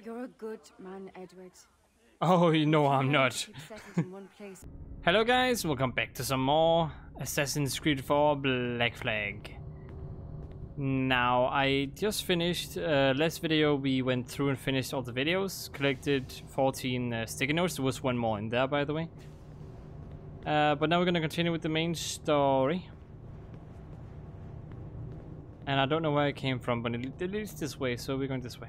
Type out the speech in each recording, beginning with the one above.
You're a good man, Edward. Oh, you know I'm not. Keep settled in one place. Hello guys, welcome back to some more Assassin's Creed 4 Black Flag. Now, I just finished, last video we went through and finished all the videos, collected 14 sticky notes. There was one more in there, by the way. But now we're gonna continue with the main story. And I don't know where I came from, but it leads this way, so we're going this way.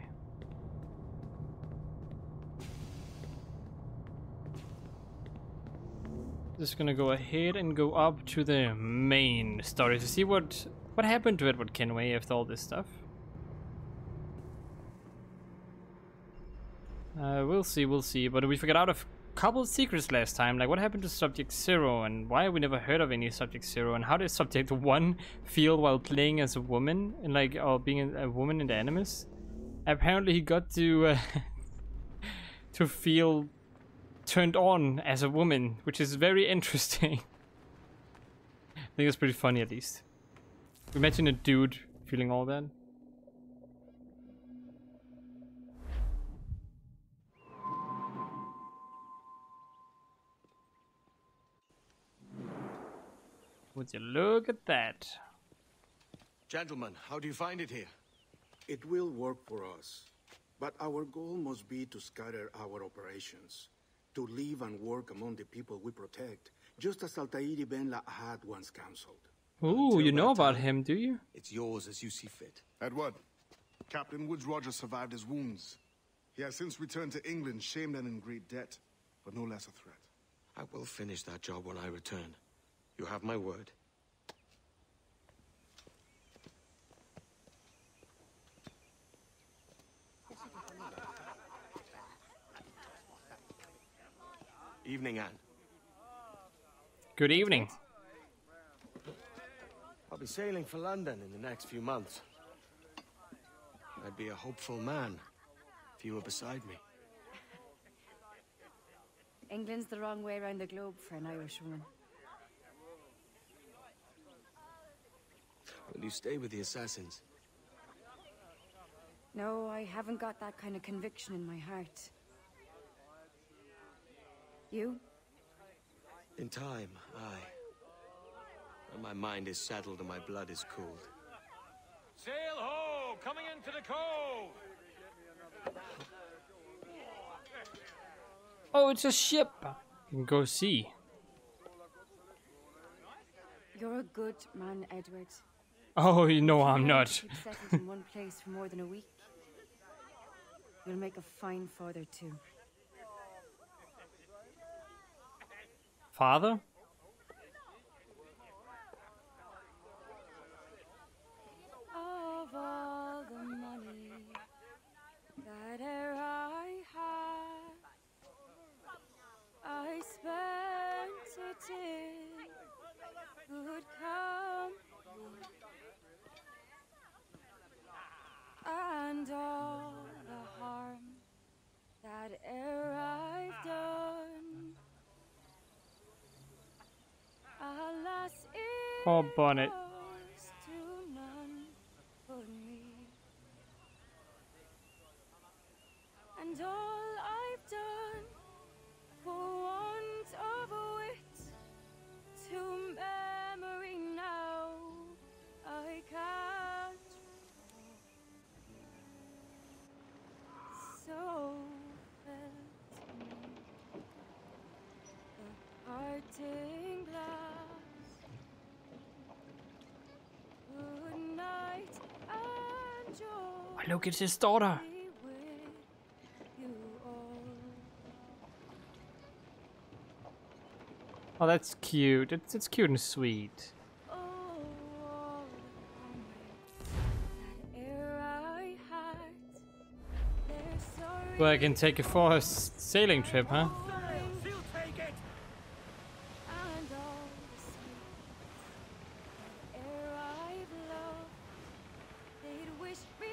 Just gonna go ahead and go up to the main story to see what happened to Edward Kenway after all this stuff. We'll see, but we figured out a couple of secrets last time, like what happened to Subject Zero and why have we never heard of any Subject Zero, and how does Subject 1 feel while playing as a woman and like or being a woman in the Animus? Apparently he got to to feel turned on as a woman, which is very interesting. I think it's pretty funny, at least. Imagine a dude feeling all that. Would you look at that? Gentlemen, how do you find it here? It will work for us, but our goal must be to scatter our operations, to live and work among the people we protect, just as Altair Ben had once counseled. Ooh, you know about him, do you? It's yours as you see fit. Edward, Captain Woods Rogers survived his wounds. He has since returned to England, shamed and in great debt, but no less a threat. I will finish that job when I return. You have my word. Evening, Anne. Good evening. I'll be sailing for London in the next few months. I'd be a hopeful man if you were beside me. England's the wrong way around the globe for an Irish woman. Will you stay with the assassins? No, I haven't got that kind of conviction in my heart. You? In time, aye. When my mind is settled and my blood is cooled. Sail ho! Coming into the cove! Oh, it's a ship. You can go see. You're a good man, Edward. Oh, you know I'm not. Keep settled in one place for more than a week. You'll make a fine father too. Father? Of all the money that e'er I had, I spent it in good company, and all the harm that e'er I've done, alas, it Poor Bonnet. was to none but me. And all I've done for want of wit to memory now I can't recall. So felt me the parting glass. Good night and joy. Oh, look, it's his daughter. Be with you all. Oh, that's cute. It's cute and sweet. Oh, all the comrades that e'er I had, their sorry Well, I can take it for a sailing trip, huh? She'll take it! and all the sweet that e'er I've loved, they'd wish me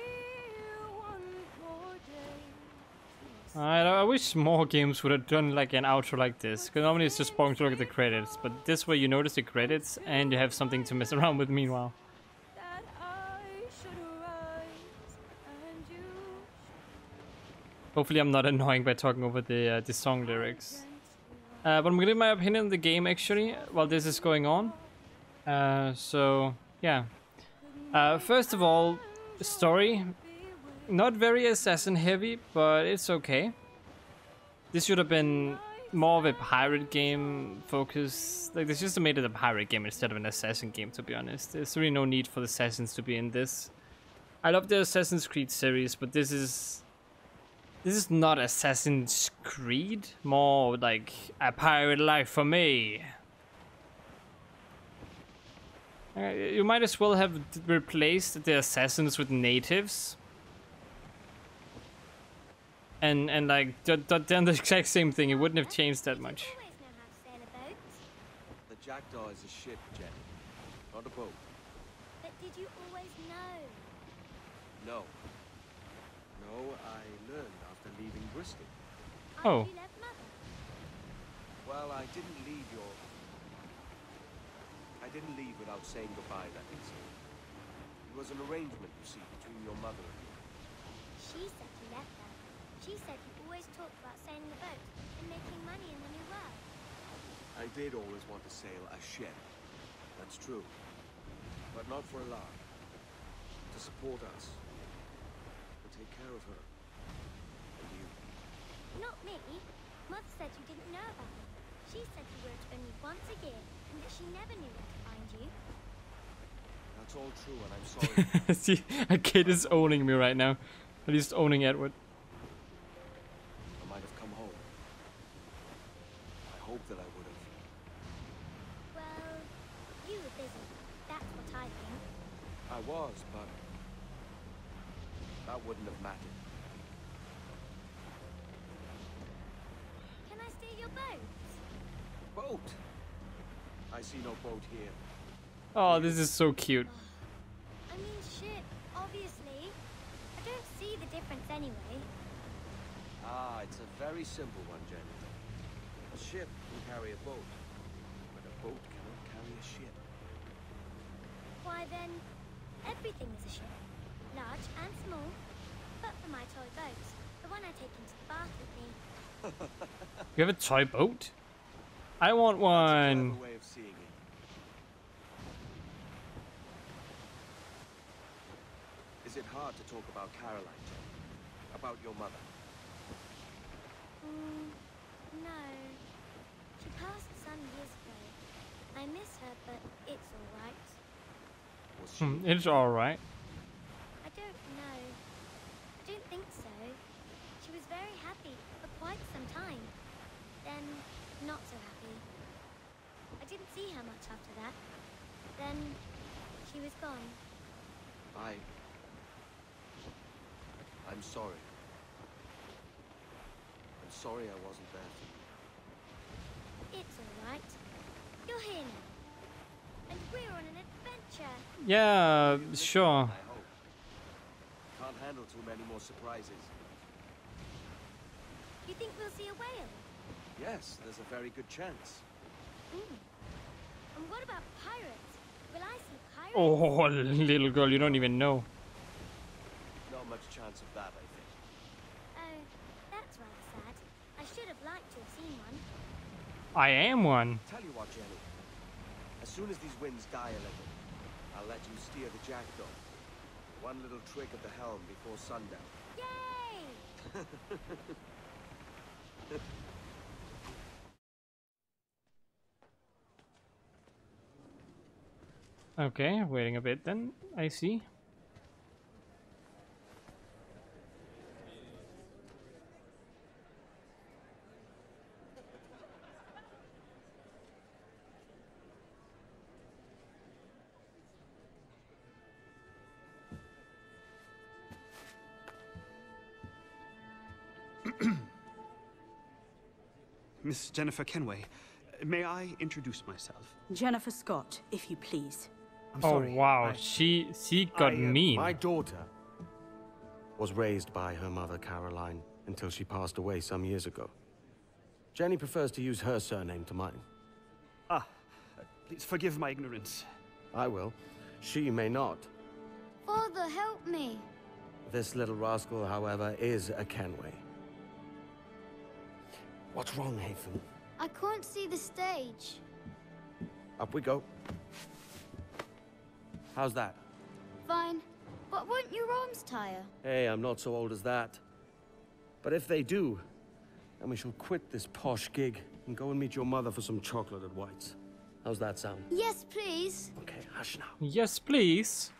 one more day. I wish more games would have done like an outro like this, because normally it's just boring to look at the credits, but this way you notice the credits and you have something to mess around with meanwhile. That I should rise and you Hopefully I'm not annoying by talking over the song lyrics. But I'm gonna give my opinion on the game actually while this is going on. So yeah. First of all, story, not very assassin heavy, but it's okay. This should have been more of a pirate game focus. Like, they just made it a pirate game instead of an assassin game, to be honest. There's really no need for the assassins to be in this. I love the Assassin's Creed series, but this is not Assassin's Creed. More like a pirate life for me. You might as well have replaced the assassins with natives. And like done the exact same thing. It wouldn't have changed that much. The Jackdaw is a ship, Jenny, not a boat. But did you always know? No. No, I learned after leaving Bristol. Oh. You left Mother? Well, I didn't leave without saying goodbye, that is. It was an arrangement, you see, between your mother and me. She said you left her. She said you always talked about sailing the boat and making money in the new world. I did always want to sail a ship. That's true. But not for a lark. To support us. To take care of her. And you. Not me. Mother said you didn't know about me. She said you worked only once a year and that she never knew where to find you. That's all true, and I'm sorry. See, a kid is owning me right now. At least owning Edward. I might have come home. I hope that I would have. Well, you were busy. That's what I think. I was, but that wouldn't have mattered. Can I steal your boat? Boat? I see no boat here. Oh, this is so cute. I mean ship, obviously. I don't see the difference anyway. Ah, it's a very simple one, Jenny. A ship can carry a boat, but a boat cannot carry a ship. Why then, everything is a ship. Large and small. But for my toy boat, the one I take into the bath with me. You have a toy boat? I want That's a one. clever way of seeing it. Is it hard to talk about Caroline, Jenny? About your mother? No. She passed some years ago. I miss her, but it's alright. Was she? It's alright. I don't know. I don't think so. She was very happy for quite some time. Then, not so happy. I didn't see her much after that. Then, she was gone. I'm sorry. I'm sorry I wasn't there for you. It's alright. You're here now. And we're on an adventure. Yeah, sure. I hope. Can't handle too many more surprises. You think we'll see a whale? Yes, there's a very good chance. And what about pirates? Will I see pirates? Oh, little girl, you don't even know. Not much chance of that, I think. Oh, that's rather sad. I should have liked to have seen one. I am one. Tell you what, Jenny. As soon as these winds die a little, I'll let you steer the Jackdaw. One little trick at the helm before sundown. Yay! Okay, waiting a bit then. I see. Miss Jennifer Kenway, may I introduce myself? Jennifer Scott, if you please. I'm Oh sorry. wow, she got mean. My daughter was raised by her mother, Caroline, until she passed away some years ago. Jenny prefers to use her surname to mine. Please forgive my ignorance. I will. She may not. Father, help me. This little rascal, however, is a Kenway. What's wrong, Hafen? I can't see the stage. Up we go. How's that? Fine. But won't your arms tire? Hey, I'm not so old as that. But if they do, then we shall quit this posh gig and go and meet your mother for some chocolate at White's. How's that sound? Yes, please. Okay, hush now. Yes, please.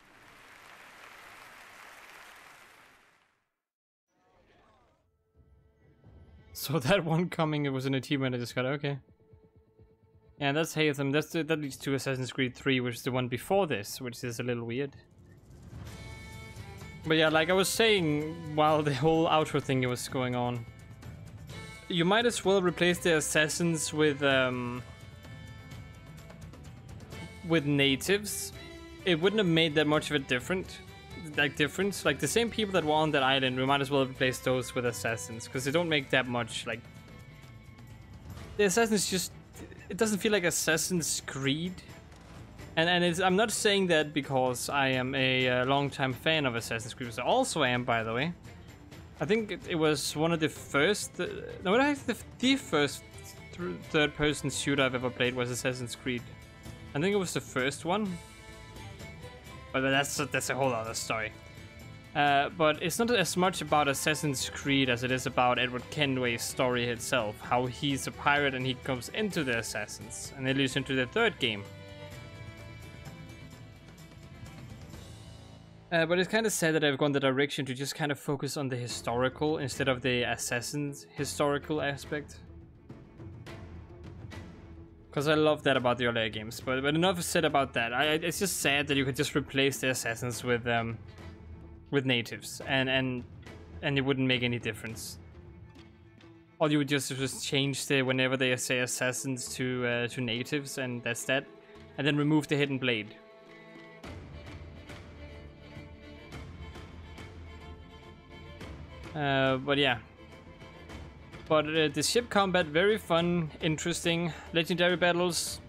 So that one coming, it was an achievement I just got, okay. Yeah, that's Hatham. That leads to Assassin's Creed 3, which is the one before this, which is a little weird. But yeah, like I was saying while the whole outro thing was going on, you might as well replace the assassins with natives. It wouldn't have made that much of a difference. Like the same people that were on that island, we might as well replace those with assassins, because they don't make that much. Like the assassins just, it doesn't feel like Assassin's Creed. And it's, I'm not saying that because I am a long-time fan of Assassin's Creed, which I also am, by the way. I think it was one of the first, no, the first third-person shooter I've ever played was Assassin's Creed. I think it was the first one. But that's a whole other story. But it's not as much about Assassin's Creed as it is about Edward Kenway's story itself. How he's a pirate and he comes into the Assassins. And it leads into the third game. But it's kind of sad that I've gone the direction to just kind of focus on the historical instead of the Assassin's historical aspect. Because I love that about the earlier games, but enough said about that. It's just sad that you could just replace the assassins with natives, and it wouldn't make any difference. Or you would just change the whenever they say assassins to natives, and that's that, and then remove the hidden blade. But yeah. But the ship combat, very fun, interesting. Legendary battles,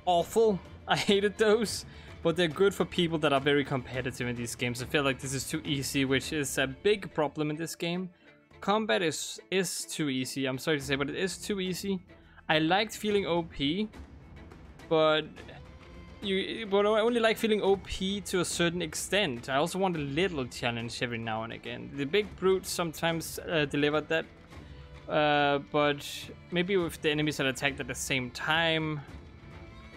awful. I hated those. But they're good for people that are very competitive in these games. I feel like this is too easy, which is a big problem in this game. Combat is too easy, I'm sorry to say, but it is too easy. I liked feeling OP, but I only like feeling OP to a certain extent. I also want a little challenge every now and again. The big brutes sometimes delivered that. But maybe with the enemies that attacked at the same time,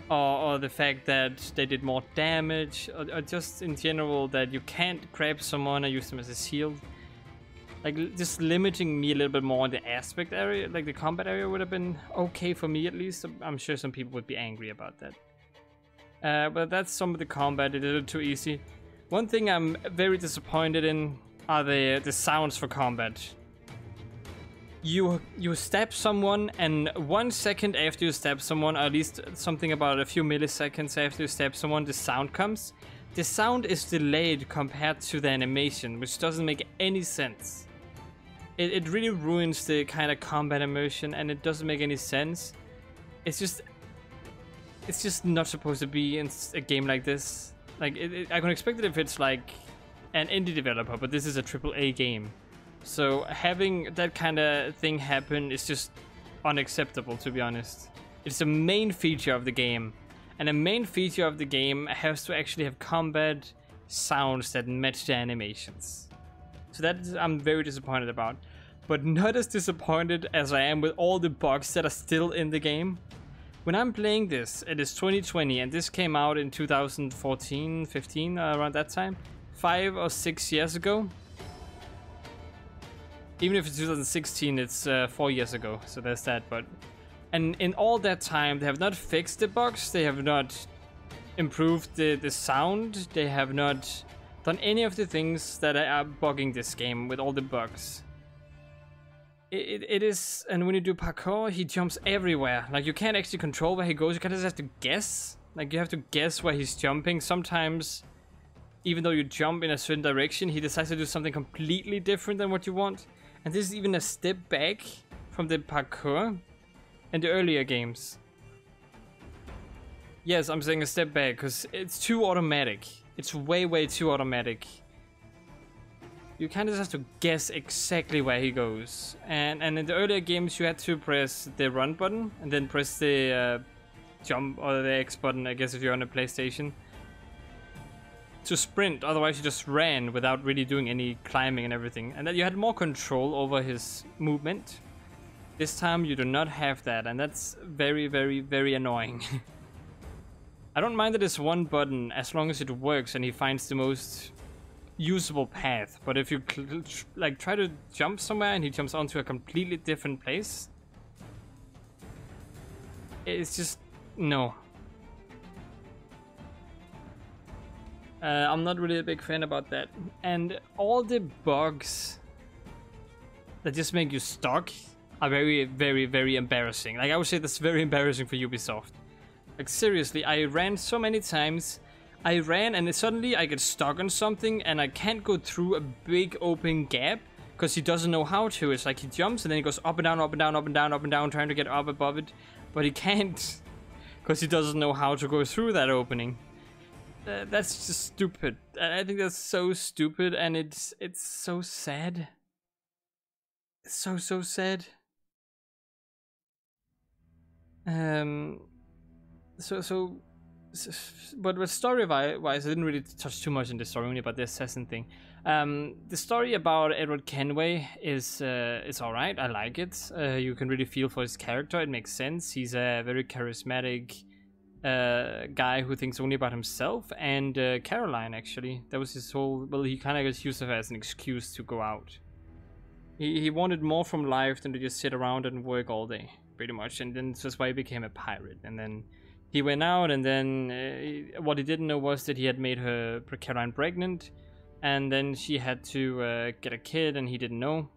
or the fact that they did more damage, or just in general that you can't grab someone and use them as a shield. Like, just limiting me a little bit more in the aspect area, like the combat area would have been okay for me at least. I'm sure some people would be angry about that. But that's some of the combat, it is a little too easy. One thing I'm very disappointed in are the sounds for combat. You stab someone, and 1 second after you stab someone, or at least something about a few milliseconds after you stab someone, the sound comes. The sound is delayed compared to the animation, which doesn't make any sense. It really ruins the kind of combat immersion, and it doesn't make any sense. It's just not supposed to be in a game like this. Like, I can expect it if it's like an indie developer, but this is a AAA game. So having that kind of thing happen is just unacceptable, to be honest. It's a main feature of the game. And a main feature of the game has to actually have combat sounds that match the animations. So that I'm very disappointed about. But not as disappointed as I am with all the bugs that are still in the game. When I'm playing this, it is 2020 and this came out in 2014, 15, around that time. 5 or 6 years ago. Even if it's 2016, it's 4 years ago, so there's that. But and in all that time, they have not fixed the bugs, they have not improved the sound, they have not done any of the things that are bugging this game with all the bugs. It is, and when you do parkour, he jumps everywhere. Like, you can't actually control where he goes, you kind of just have to guess. Like, you have to guess where he's jumping. Sometimes, even though you jump in a certain direction, he decides to do something completely different than what you want. And this is even a step back from the parkour in the earlier games. Yes, I'm saying a step back because it's too automatic. It's way too automatic. you kind of just have to guess exactly where he goes. And in the earlier games, you had to press the run button and then press the jump or the X button, I guess, if you're on a PlayStation, to sprint. Otherwise, you just ran without really doing any climbing and everything. And that you had more control over his movement. This time, you do not have that, and that's very, very, very annoying. I don't mind that it's one button as long as it works and he finds the most usable path, but if you like try to jump somewhere and he jumps onto a completely different place, it's just no. I'm not really a big fan about that, and all the bugs that just make you stuck are very, very, very embarrassing. Like, I would say that's very embarrassing for Ubisoft. Like, seriously, I ran so many times. I ran and suddenly I get stuck on something and I can't go through a big open gap because he doesn't know how to. It's like he jumps and then he goes up and down, up and down, up and down, up and down, trying to get up above it, but he can't because he doesn't know how to go through that opening. That's just stupid. I think that's so stupid, and it's so sad. It's so sad. But story-wise, I didn't really touch too much in the story, only about the assassin thing. The story about Edward Kenway is alright. I like it. You can really feel for his character. It makes sense. He's a very charismatic guy who thinks only about himself. And Caroline, actually, that was his whole. Well, he kind of just used her as an excuse to go out. He wanted more from life than to just sit around and work all day, pretty much. And then that's why he became a pirate. And then he went out, and then what he didn't know was that he had made her Caroline pregnant, and then she had to get a kid, and he didn't know.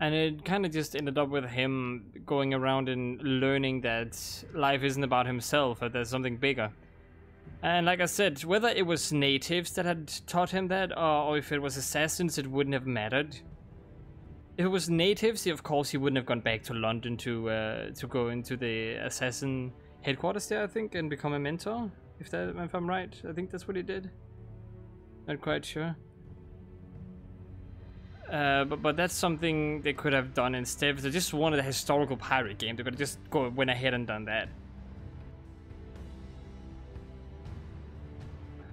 And it kind of just ended up with him going around and learning that life isn't about himself, that there's something bigger. And like I said, whether it was natives that had taught him that, or if it was assassins, it wouldn't have mattered. If it was natives, of course, he wouldn't have gone back to London to go into the assassin headquarters there, I think, and become a mentor. If I'm right, I think that's what he did. Not quite sure. But that's something they could have done instead. If they just wanted a historical pirate game, they could have just went ahead and done that.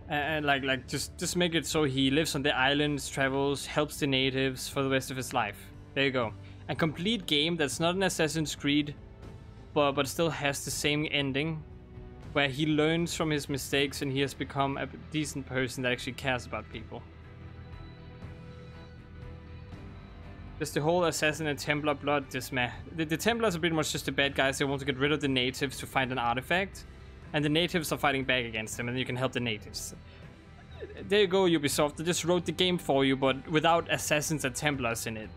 And like just make it so he lives on the islands, travels, helps the natives for the rest of his life. There you go. A complete game that's not an Assassin's Creed, but still has the same ending, where he learns from his mistakes and he has become a decent person that actually cares about people. Just the whole Assassin and Templar blood, just meh. The Templars are pretty much just the bad guys. They want to get rid of the natives to find an artifact, and the natives are fighting back against them, and you can help the natives. There you go, Ubisoft. They just wrote the game for you, but without Assassins and Templars in it.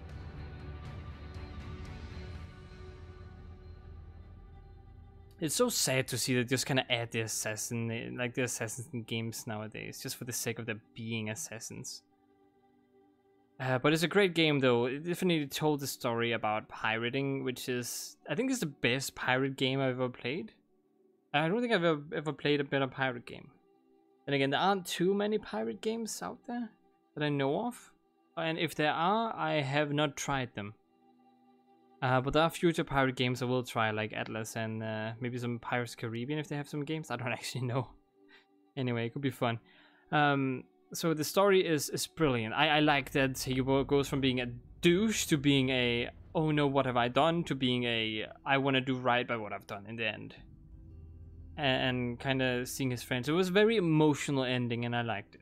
It's so sad to see that just kind of add the assassin, like the assassins in games nowadays, just for the sake of them being assassins. But it's a great game, though. It definitely told the story about pirating, which is, I think, is the best pirate game I've ever played. I don't think I've ever played a better pirate game. And again, there aren't too many pirate games out there that I know of, and if there are, I have not tried them. But there are future pirate games I will try, like Atlas and maybe some Pirates Caribbean if they have some games. I don't actually know. Anyway, it could be fun. So the story is brilliant. I like that he goes from being a douche to being a, oh no, what have I done, to being a, I want to do right by what I've done in the end. And kind of seeing his friends. It was a very emotional ending, and I liked it.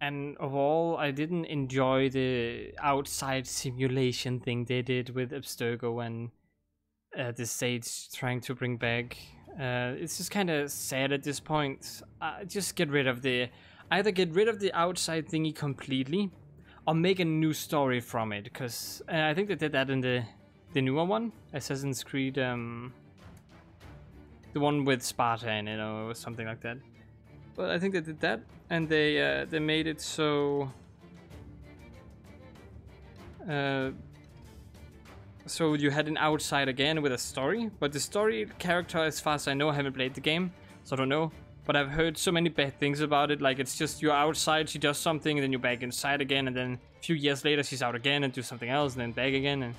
And overall, I didn't enjoy the outside simulation thing they did with Abstergo and the Sage trying to bring back. It's just kind of sad at this point. Just get rid of either get rid of the outside thingy completely, or make a new story from it. Because I think they did that in the newer one, Assassin's Creed, the one with Sparta in it, or something like that. But I think they did that, and they made it so you had an outside again with a story, but the story character, as far as I know, I haven't played the game, so I don't know. But I've heard so many bad things about it. Like, it's just you're outside, she does something, and then you're back inside again, and then a few years later she's out again and do something else, and then back again. And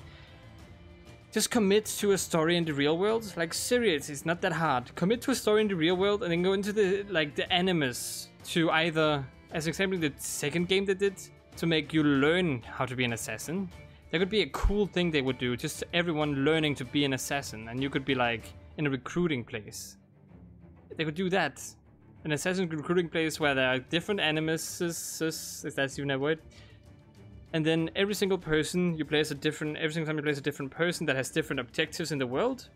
just commit to a story in the real world. Like, seriously, it's not that hard. Commit to a story in the real world, and then go into the animus to either, as example, the second game they did, to make you learn how to be an assassin. That could be a cool thing they would do, just everyone learning to be an assassin, and you could be like in a recruiting place. They could do that. An assassin recruiting place where there are different animuses, if that's even a word. And then every single person you play as every single time you play as a different person that has different objectives in the world.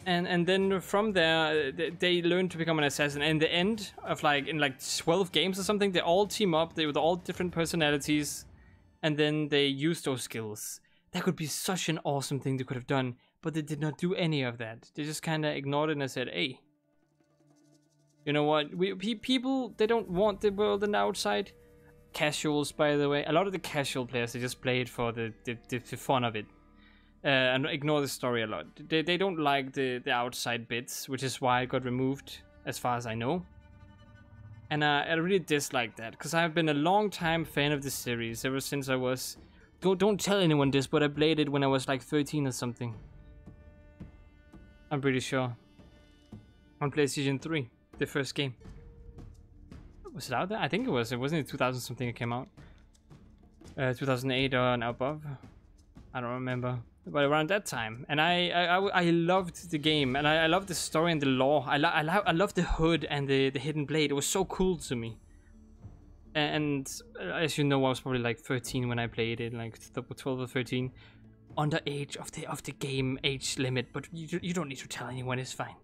And then from there, they learn to become an assassin. And in the end of in 12 games or something, they all team up, they with all different personalities, and then they use those skills. That could be such an awesome thing they could have done, but they did not do any of that. They just kind of ignored it and said, hey, you know what, people, they don't want the world and the outside. Casuals, by the way, a lot of the casual players, they just play it for the fun of it. And ignore the story a lot. They don't like the outside bits, which is why it got removed, as far as I know. And I really dislike that, because I've been a long time fan of this series, ever since I was... Don't tell anyone this, but I played it when I was like 13 or something. I'm pretty sure. On PlayStation 3. The first game. Was it out there? I think it was. It wasn't in 2000 something it came out. 2008 or above. I don't remember. But around that time. And I loved the game. And I loved the story and the lore. I loved the hood and the hidden blade. It was so cool to me. And as you know, I was probably like 13 when I played it. Like 12 or 13. Underage of the game age limit. But you don't need to tell anyone. It's fine.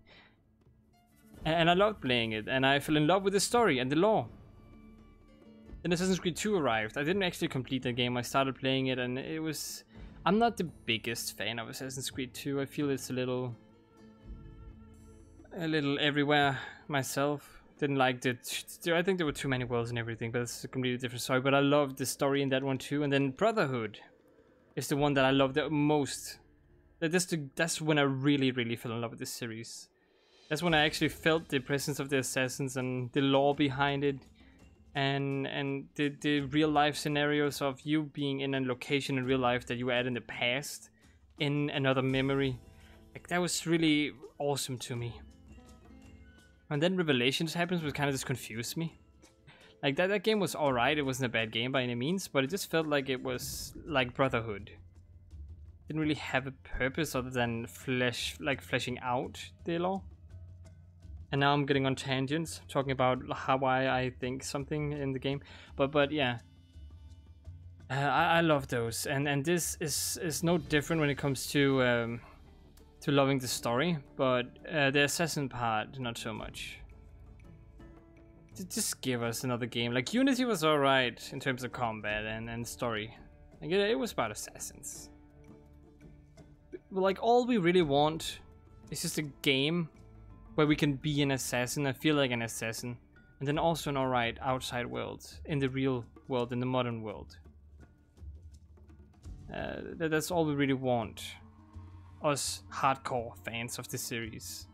And I loved playing it, and I fell in love with the story and the lore. Then Assassin's Creed 2 arrived. I didn't actually complete the game, I started playing it, and it was... I'm not the biggest fan of Assassin's Creed 2, I feel it's a little everywhere myself. Didn't like I think there were too many worlds and everything, but it's a completely different story. But I loved the story in that one too, and then Brotherhood is the one that I love the most. That's when I really fell in love with this series. That's when I actually felt the presence of the assassins and the lore behind it, and the real life scenarios of you being in a location in real life that you were at in the past, in another memory. Like, that was really awesome to me. And then Revelations happens, which kind of just confused me. Like, that game was alright, it wasn't a bad game by any means, but it just felt like it was like Brotherhood. Didn't really have a purpose other than fleshing out the lore. And now I'm getting on tangents, talking about why I think something in the game. But yeah, I love those, and this is no different when it comes to loving the story. But the assassin part, not so much. Just give us another game. Like, Unity was alright in terms of combat and story. Like, it was about assassins. But like, all we really want is just a game where we can be an assassin and feel like an assassin, and then also an alright outside world, in the real world, in the modern world. That's all we really want, us hardcore fans of the series.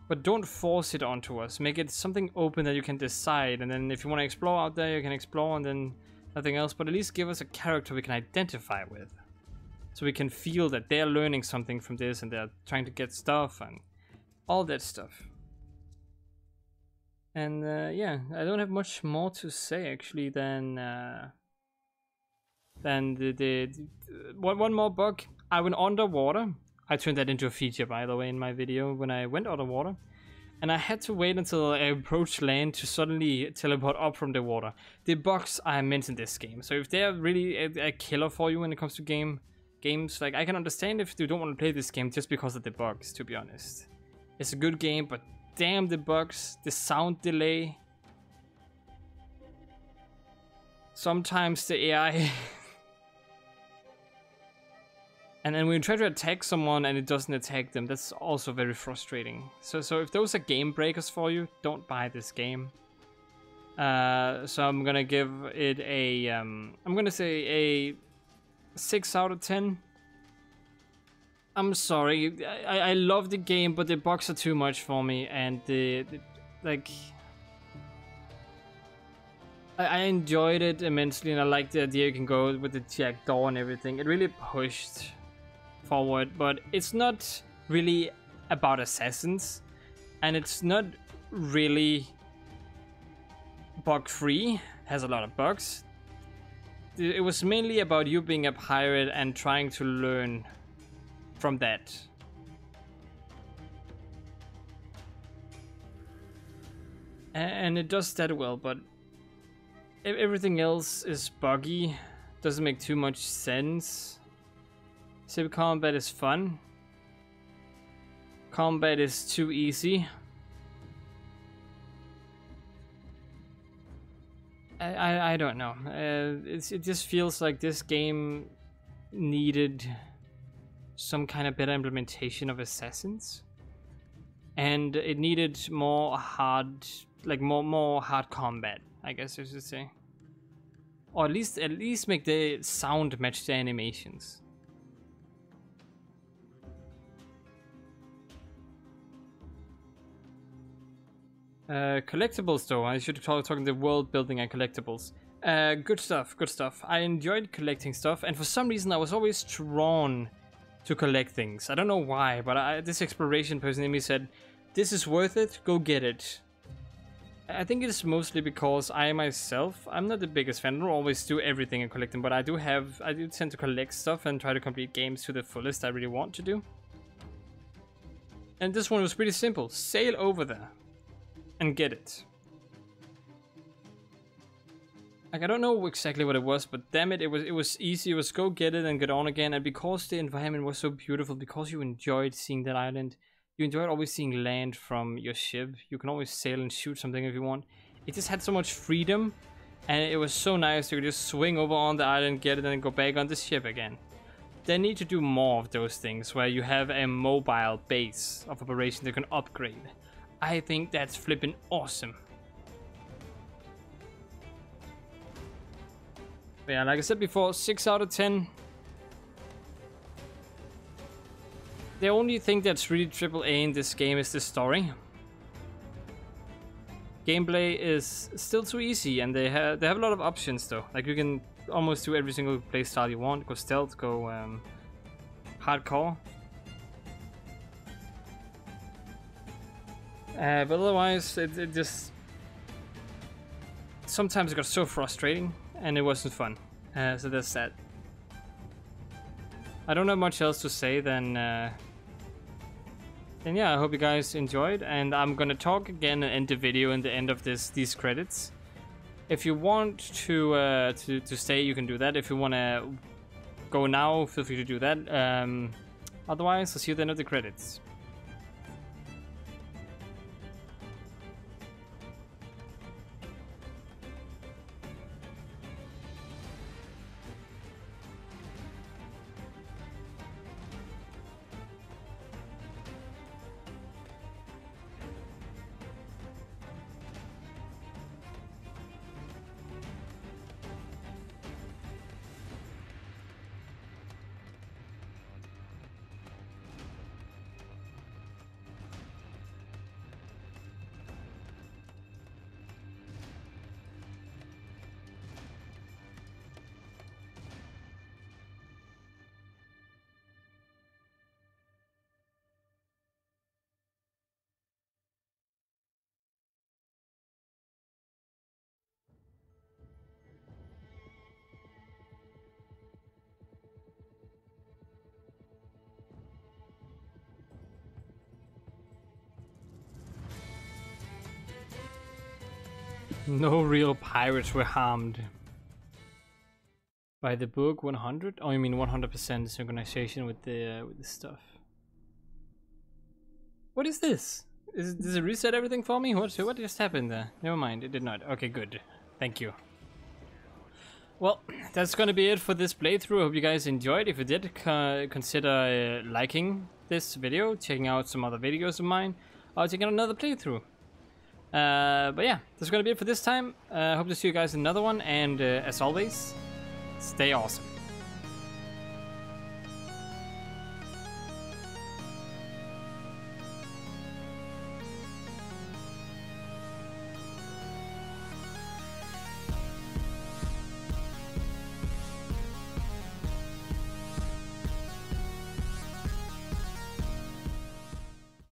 But don't force it onto us, make it something open that you can decide, and then if you want to explore out there, you can explore, and then nothing else, but at least give us a character we can identify with. So we can feel that they're learning something from this and they're trying to get stuff and all that stuff. And yeah, I don't have much more to say actually than one more bug. I went underwater. I turned that into a feature, by the way, in my video when I went underwater. And I had to wait until I approached land to suddenly teleport up from the water. The bugs are immense in this game. So if they're really a killer for you when it comes to games, like, I can understand if you don't want to play this game just because of the bugs, to be honest. It's a good game, but damn the bugs, the sound delay. Sometimes the AI. And then when you try to attack someone and it doesn't attack them, that's also very frustrating. So if those are game breakers for you, don't buy this game. So I'm gonna give it a, I'm gonna say a 6 out of 10. I'm sorry. I love the game, but the bugs are too much for me, and like. I enjoyed it immensely, and I like the idea you can go with the jack door and everything. It really pushed forward, but it's not really about assassins, and it's not really bug-free. Has a lot of bugs. It was mainly about you being a pirate and trying to learn from that. And it does that well, but everything else is buggy, doesn't make too much sense. Sim combat is fun. Combat is too easy. I don't know. It just feels like this game needed some kind of better implementation of assassins, and it needed more hard, like more hard combat, I guess I should say, or at least make the sound match the animations. Collectibles though, I should talking the world building and collectibles. Good stuff, good stuff. I enjoyed collecting stuff, and for some reason I was always drawn to collect things. I don't know why, but this exploration person in me said, this is worth it, go get it. I think it is mostly because I myself, I'm not the biggest fan. I don't always do everything in collecting, but I do tend to collect stuff and try to complete games to the fullest I really want to do. And this one was pretty simple. Sail over there and get it. Like, I don't know exactly what it was, but damn it, it was easy. It was go get it and get on again. And because the environment was so beautiful, because you enjoyed seeing that island, you enjoyed always seeing land from your ship. You can always sail and shoot something if you want. It just had so much freedom, and it was so nice to just swing over on the island, get it, and then go back on the ship again. They need to do more of those things where you have a mobile base of operation that can upgrade. I think that's flippin' awesome. But yeah, like I said before, 6 out of 10. The only thing that's really AAA in this game is the story. Gameplay is still too easy, and they have a lot of options though. Like, you can almost do every single playstyle you want. Go stealth, go hardcore. But otherwise, it just sometimes it got so frustrating, and it wasn't fun. So that's that. I don't have much else to say than yeah, I hope you guys enjoyed, and I'm gonna talk again and end the video in the end of these credits. If you want to stay, you can do that. If you wanna go now, feel free to do that. Otherwise, I'll see you at the end of the credits. No real pirates were harmed. By the book 100? Oh, you mean 100% synchronization with the stuff. What is this? Does it reset everything for me? What just happened there? Never mind, it did not. Okay, good. Thank you. Well, that's gonna be it for this playthrough. I hope you guys enjoyed. If you did, consider liking this video, checking out some other videos of mine, or checking out another playthrough. But yeah, that's gonna be it for this time. Hope to see you guys in another one, and as always, stay awesome.